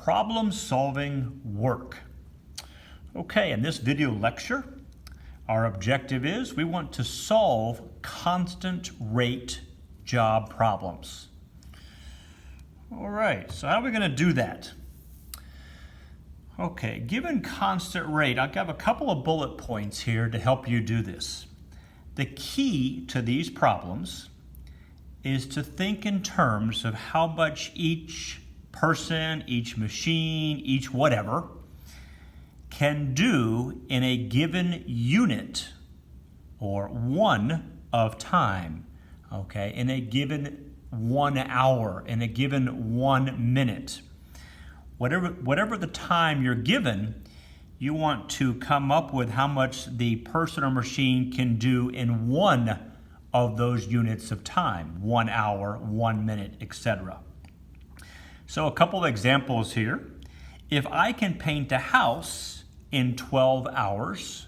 problem-solving work. Okay, in this video lecture, our objective is we want to solve constant rate job problems. All right, so how are we going to do that? Okay, given constant rate, I'll give a couple of bullet points here to help you do this. The key to these problems is to think in terms of how much each person, each machine, each whatever can do in a given unit or one of time, okay, in a given 1 hour, in a given 1 minute. Whatever the time you're given, you want to come up with how much the person or machine can do in one of those units of time, 1 hour, 1 minute, etc. So a couple of examples here. If I can paint a house in 12 hours,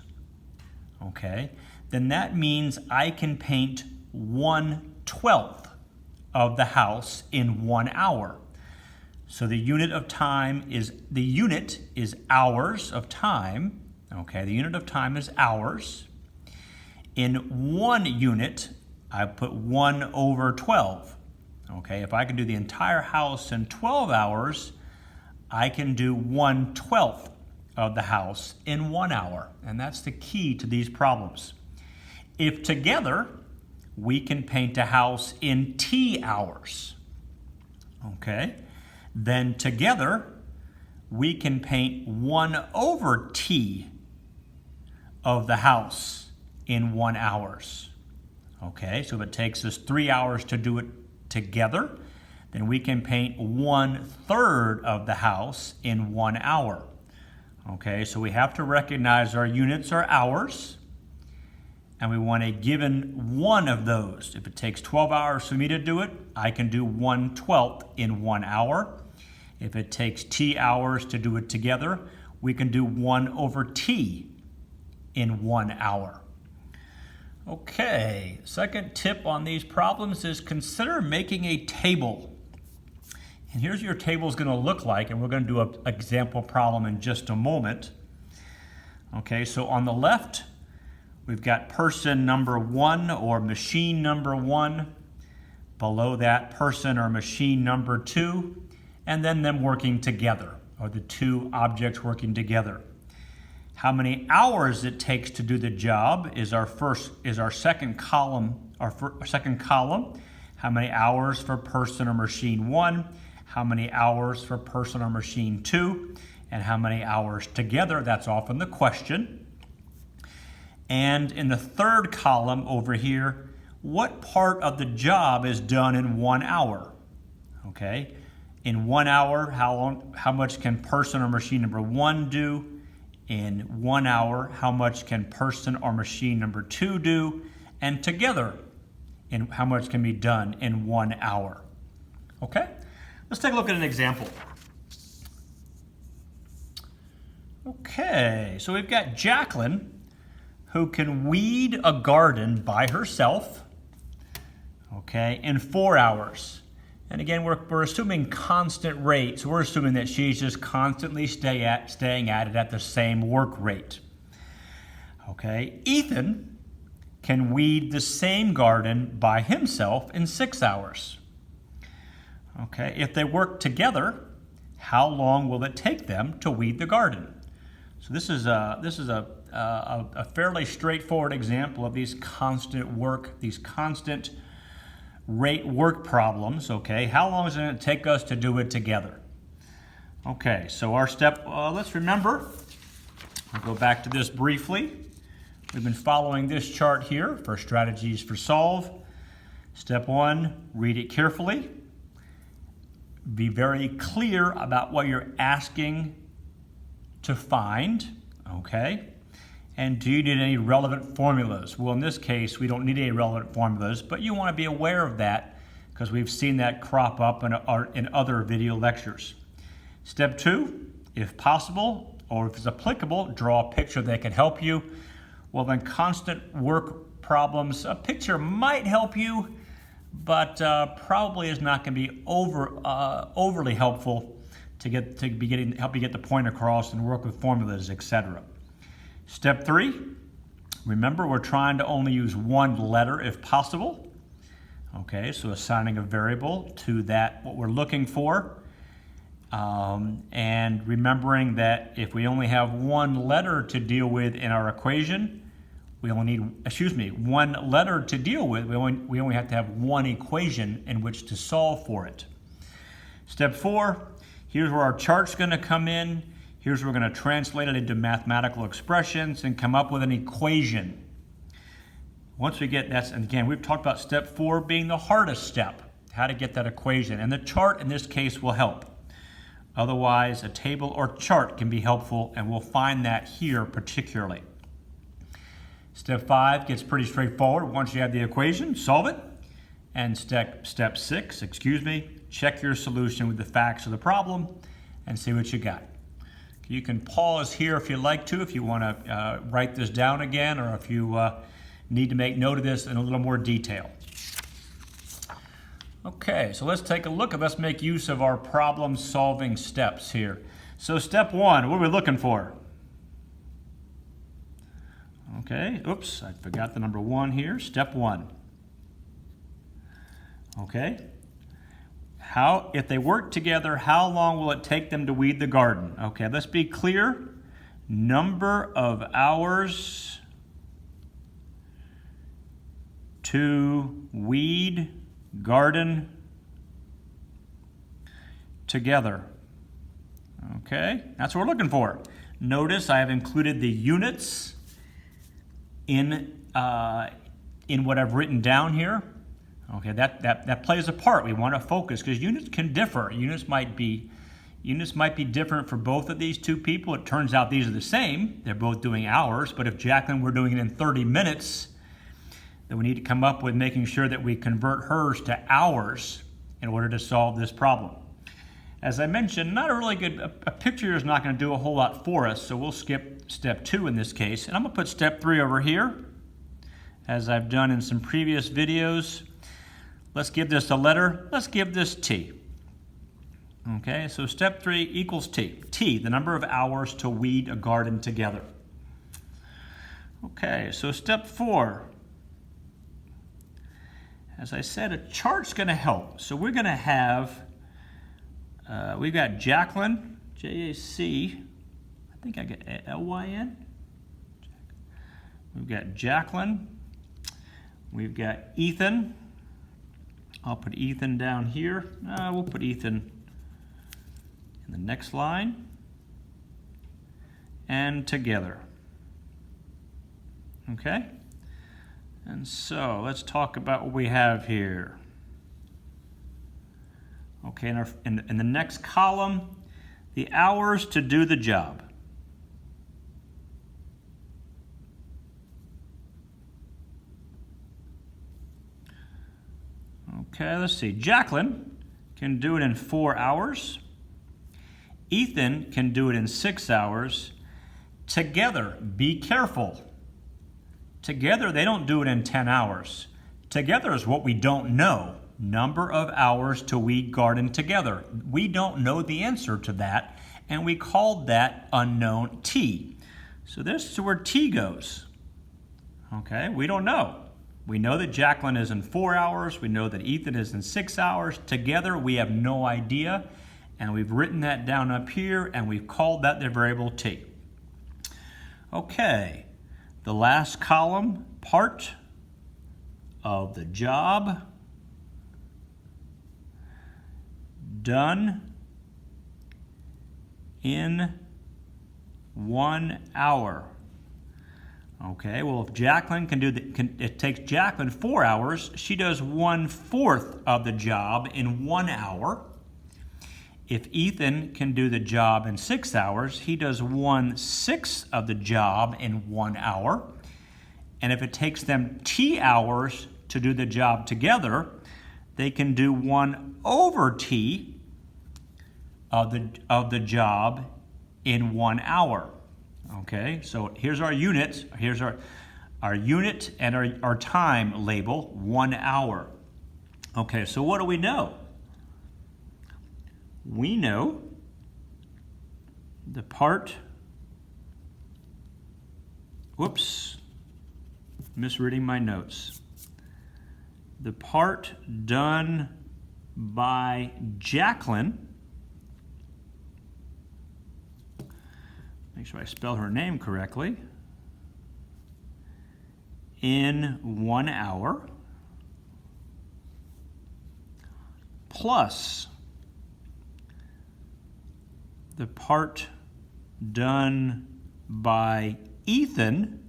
okay, then that means I can paint 1/12 of the house in 1 hour. So the unit of time is, hours of time, okay, the unit of time is hours. In 1 unit, I put 1/12. Okay, if I can do the entire house in 12 hours, I can do 1/12 of the house in 1 hour. And that's the key to these problems. If together, we can paint a house in T hours, okay, then together, we can paint 1/T of the house in 1 hour. Okay, so if it takes us 3 hours to do it together, then we can paint 1/3 of the house in 1 hour. Okay, so we have to recognize our units are hours, and we want a given one of those. If it takes 12 hours for me to do it, I can do 1/12 in 1 hour. If it takes T hours to do it together, we can do 1/T in 1 hour. Okay, second tip on these problems is consider making a table. And here's what your table is going to look like, and we're going to do an example problem in just a moment. Okay, so on the left, we've got person number 1 or machine number 1. Below that, person or machine number 2, and then them working together, or the two objects working together. How many hours it takes to do the job is our second column. Second column. How many hours for person or machine 1? How many hours for person or machine 2? And how many hours together? That's often the question. And in the third column over here, what part of the job is done in 1 hour? Okay, in 1 hour, how much can person or machine number 1 do? In 1 hour, how much can person or machine number 2 do? And together, in how much can be done in 1 hour? Okay, let's take a look at an example. Okay, so we've got Jacqueline, who can weed a garden by herself, okay, in 4 hours. And again, we're assuming constant rate, so we're assuming that she's just constantly staying at it at the same work rate. Okay, Ethan can weed the same garden by himself in 6 hours. Okay, if they work together, how long will it take them to weed the garden? So this is a fairly straightforward example of these constant rate work problems, okay? How long is it going to take us to do it together? Okay, so our step, let's remember, I'll go back to this briefly. We've been following this chart here for strategies for solve. Step 1, read it carefully. Be very clear about what you're asking to find, okay? And do you need any relevant formulas? Well, in this case, we don't need any relevant formulas, but you want to be aware of that because we've seen that crop up in other video lectures. Step 2, if possible, or if it's applicable, draw a picture that can help you. Well, then constant work problems, a picture might help you, but probably is not going to be overly helpful help you get the point across and work with formulas, etc. Step 3, remember we're trying to only use one letter if possible. Okay, so assigning a variable to that what we're looking for. And remembering that if we only have one letter to deal with in our equation, we only need, one letter to deal with, we only have to have one equation in which to solve for it. Step 4, here's where our chart's going to come in. Here's where we're going to translate it into mathematical expressions and come up with an equation. Once we get that, and again, we've talked about step 4 being the hardest step, how to get that equation. And the chart in this case will help. Otherwise, a table or chart can be helpful, and we'll find that here particularly. Step 5 gets pretty straightforward. Once you have the equation, solve it. And step 6, check your solution with the facts of the problem and see what you got. You can pause here if you'd like to, if you want to write this down again, or if you need to make note of this in a little more detail. Okay, so let's take a look and let's make use of our problem-solving steps here. So step 1, what are we looking for? Okay, oops, I forgot the number 1 here. Step 1. Okay, if they work together, how long will it take them to weed the garden? Okay, let's be clear. Number of hours to weed garden together. Okay, that's what we're looking for. Notice I have included the units in what I've written down here. Okay, that plays a part. We want to focus because units can differ. Units might be different for both of these two people. It turns out these are the same. They're both doing hours, but if Jacqueline were doing it in 30 minutes, then we need to come up with making sure that we convert hers to hours in order to solve this problem. As I mentioned, not a really good, a picture is not going to do a whole lot for us, so we'll skip step 2 in this case. And I'm going to put step 3 over here, as I've done in some previous videos. Let's give this a letter. Let's give this T. Okay, so step 3 equals T. T, the number of hours to weed a garden together. Okay, so step 4. As I said, a chart's going to help. So we're going to have, we've got Jacqueline, J-A-C, I think I get L-Y-N. We've got Jacqueline. We've got Ethan. I'll put Ethan down here. We'll put Ethan in the next line. And together. Okay? And so let's talk about what we have here. Okay, in the next column, the hours to do the job. Okay, let's see. Jacqueline can do it in 4 hours. Ethan can do it in 6 hours. Together, be careful. Together, they don't do it in 10 hours. Together is what we don't know. Number of hours to weed garden together. We don't know the answer to that, and we called that unknown T. So this is where T goes. Okay, we don't know. We know that Jacqueline is in 4 hours. We know that Ethan is in 6 hours. Together, we have no idea, and we've written that down up here, and we've called that the variable T. Okay. The last column, part of the job done in 1 hour. Okay, well, if Jacqueline it takes Jacqueline 4 hours, she does 1/4 of the job in 1 hour. If Ethan can do the job in 6 hours, he does 1/6 of the job in 1 hour. And if it takes them T hours to do the job together, they can do 1/T of the job in 1 hour. Okay, so here's our units. Here's our unit and our time label, 1 hour. Okay, so what do we know? We know the part, whoops, misreading my notes. The part done by Jacqueline, make sure I spell her name correctly, in 1 hour, plus the part done by Ethan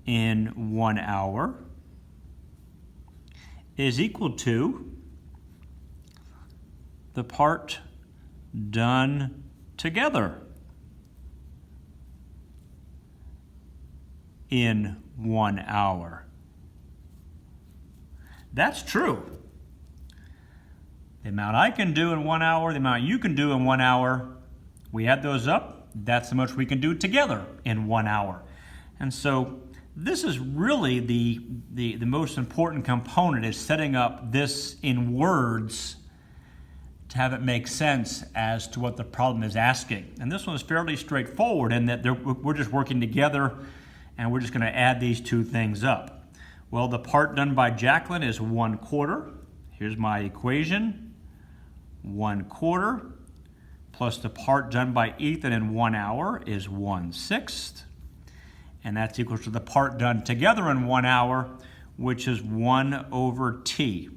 in 1 hour is equal to the part done together in 1 hour. That's true. The amount I can do in 1 hour, the amount you can do in 1 hour, we add those up, that's how much we can do together in 1 hour. And so this is really the most important component, is setting up this in words to have it make sense as to what the problem is asking. And this one is fairly straightforward in that we're just working together and we're just going to add these two things up. Well, the part done by Jacqueline is 1/4. Here's my equation. 1/4 plus the part done by Ethan in 1 hour is 1/6. And that's equal to the part done together in 1 hour, which is 1/t.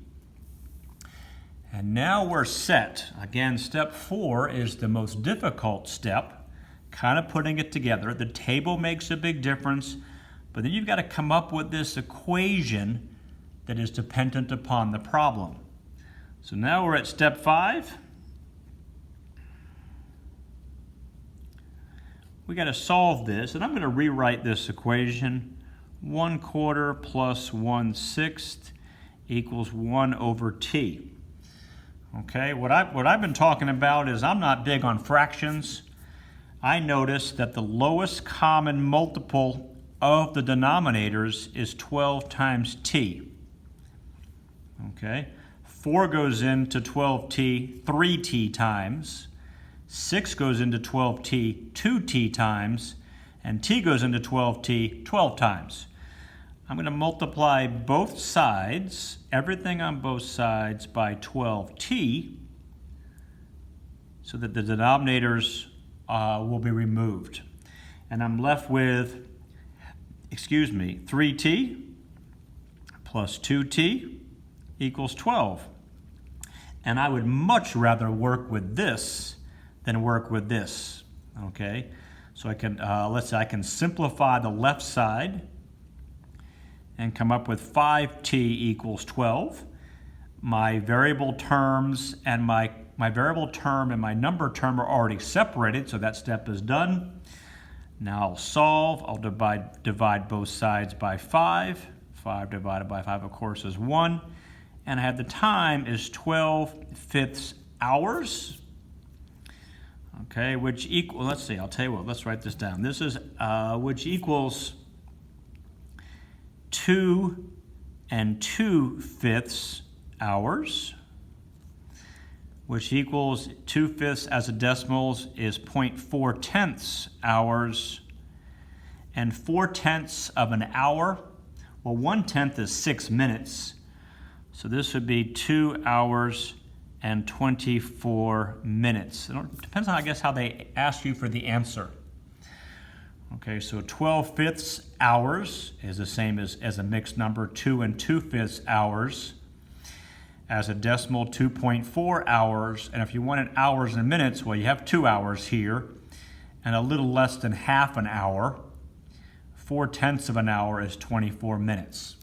And now we're set. Again, step 4 is the most difficult step, kind of putting it together. The table makes a big difference, but then you've got to come up with this equation that is dependent upon the problem. So now we're at step 5. We got to solve this, and I'm going to rewrite this equation. 1/4 plus 1/6 equals 1/t. Okay, what I've been talking about is I'm not big on fractions. I noticed that the lowest common multiple of the denominators is 12 times t. Okay, 4 goes into 12t 3t times. 6 goes into 12t 2t times, and t goes into 12t 12 times. I'm going to multiply both sides, everything on both sides, by 12t so that the denominators will be removed. And I'm left with, 3t plus 2t equals 12. And I would much rather work with this than work with this, okay? So I can, let's say I can simplify the left side and come up with 5t equals 12. My variable terms and my variable term and my number term are already separated, so that step is done. Now I'll solve. I'll divide both sides by 5. 5 divided by 5, of course, is 1. And I have the time is 12/5 hours. Okay, which equal, let's see, I'll tell you what, let's write this down. This is, which equals 2 2/5 hours, which equals 2/5 as a decimals is 0.4 hours, and 4/10 of an hour, well, 1/10 is 6 minutes, so this would be 2 hours and 24 minutes. It depends on, I guess, how they ask you for the answer. Okay, so 12/5 hours is the same as a mixed number, 2 2/5 hours. As a decimal, 2.4 hours. And if you wanted hours and minutes, well, you have 2 hours here, and a little less than half an hour. 4/10 of an hour is 24 minutes.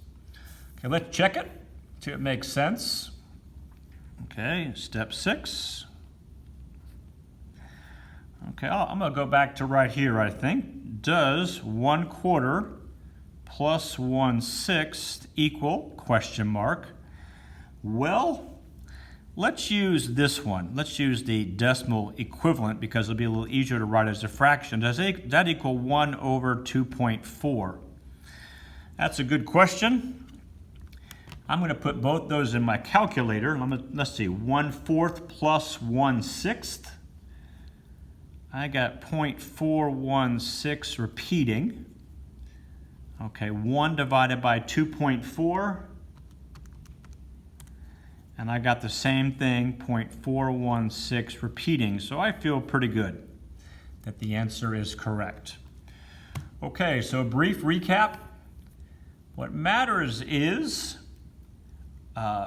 Okay, let's check it, see if it makes sense. Okay, step 6. Okay, I'm going to go back to right here, I think. Does 1/4 plus 1/6 equal ? Well, let's use this one. Let's use the decimal equivalent because it'll be a little easier to write as a fraction. Does that equal 1/2.4? That's a good question. I'm going to put both those in my calculator. Let's see, 1/4 plus 1/6 I got 0.416 repeating. Okay, 1 divided by 2.4. And I got the same thing, 0.416 repeating. So I feel pretty good that the answer is correct. Okay, so a brief recap. What matters is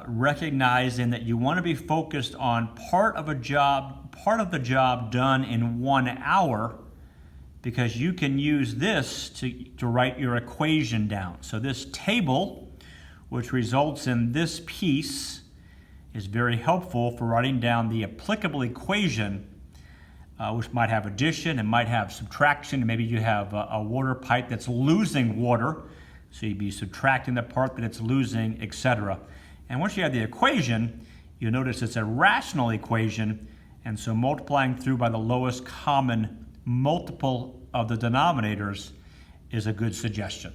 recognizing that you want to be focused on part of the job done in 1 hour, because you can use this to write your equation down. So this table, which results in this piece, is very helpful for writing down the applicable equation, which might have addition and might have subtraction, and maybe you have a water pipe that's losing water, so you'd be subtracting the part that it's losing, etc. And once you have the equation, you'll notice it's a rational equation, and so multiplying through by the lowest common multiple of the denominators is a good suggestion.